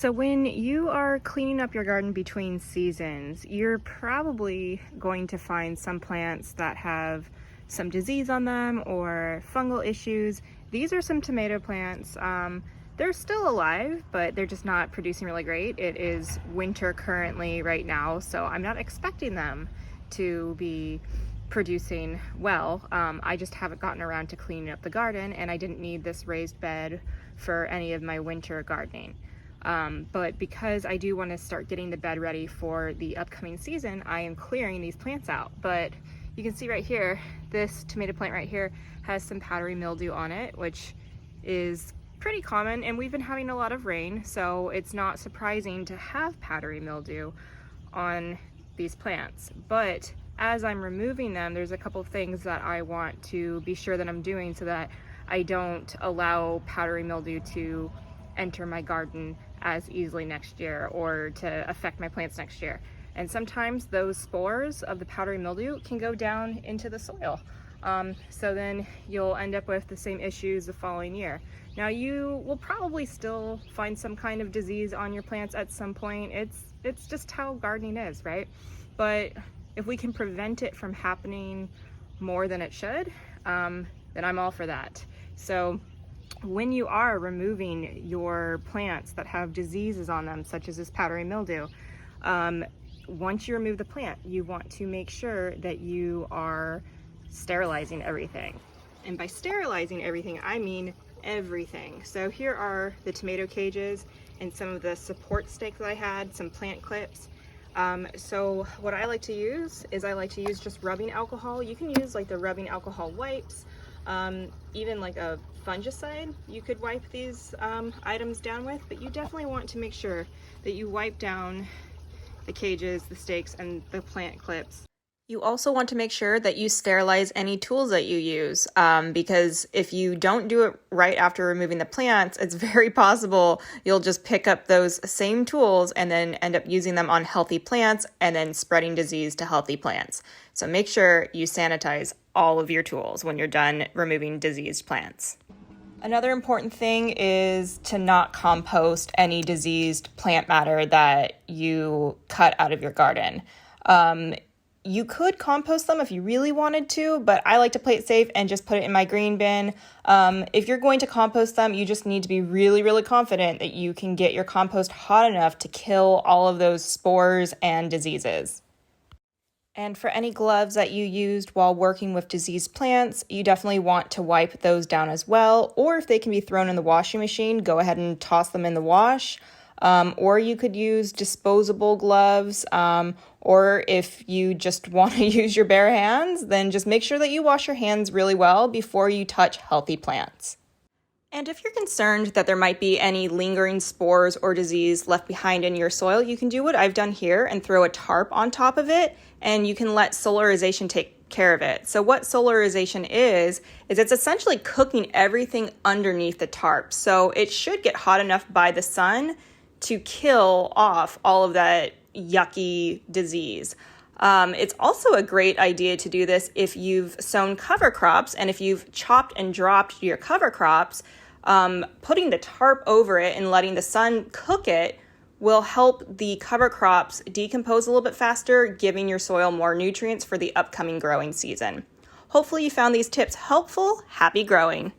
So when you are cleaning up your garden between seasons, you're probably going to find some plants that have some disease on them or fungal issues. These are some tomato plants. They're still alive, but they're just not producing really great. It is winter currently right now, so I'm not expecting them to be producing well. I just haven't gotten around to cleaning up the garden, and I didn't need this raised bed for any of my winter gardening. But because I do want to start getting the bed ready for the upcoming season, I am clearing these plants out. But you can see right here, this tomato plant right here has some powdery mildew on it, which is pretty common, and we've been having a lot of rain, so it's not surprising to have powdery mildew on these plants. But as I'm removing them, there's a couple of things that I want to be sure that I'm doing so that I don't allow powdery mildew to enter my garden as easily next year or to affect my plants next year. And sometimes those spores of the powdery mildew can go down into the soil. So then you'll end up with the same issues the following year. Now you will probably still find some kind of disease on your plants at some point. It's just how gardening is, right? But if we can prevent it from happening more than it should, then I'm all for that. So when you are removing your plants that have diseases on them, such as this powdery mildew, once you remove the plant, you want to make sure that you are sterilizing everything. And by sterilizing everything, I mean everything. So here are the tomato cages and some of the support stakes that I had, some plant clips. So what I like to use is I like to use just rubbing alcohol. You can use like the rubbing alcohol wipes, even like a fungicide you could wipe these items down with, but you definitely want to make sure that you wipe down the cages, the stakes, and the plant clips. You also want to make sure that you sterilize any tools that you use, because if you don't do it right after removing the plants, it's very possible you'll just pick up those same tools and then end up using them on healthy plants and then spreading disease to healthy plants. So make sure you sanitize all of your tools when you're done removing diseased plants. Another important thing is to not compost any diseased plant matter that you cut out of your garden. You could compost them if you really wanted to, but I like to play it safe and just put it in my green bin. If you're going to compost them, you just need to be really, really confident that you can get your compost hot enough to kill all of those spores and diseases. And for any gloves that you used while working with diseased plants, you definitely want to wipe those down as well. Or if they can be thrown in the washing machine, go ahead and toss them in the wash. Or you could use disposable gloves, or if you just want to use your bare hands, then just make sure that you wash your hands really well before you touch healthy plants. And if you're concerned that there might be any lingering spores or disease left behind in your soil, you can do what I've done here and throw a tarp on top of it, and you can let solarization take care of it. So what solarization is it's essentially cooking everything underneath the tarp. So it should get hot enough by the sun to kill off all of that yucky disease. It's also a great idea to do this if you've sown cover crops, and if you've chopped and dropped your cover crops, putting the tarp over it and letting the sun cook it will help the cover crops decompose a little bit faster, giving your soil more nutrients for the upcoming growing season. Hopefully you found these tips helpful. Happy growing!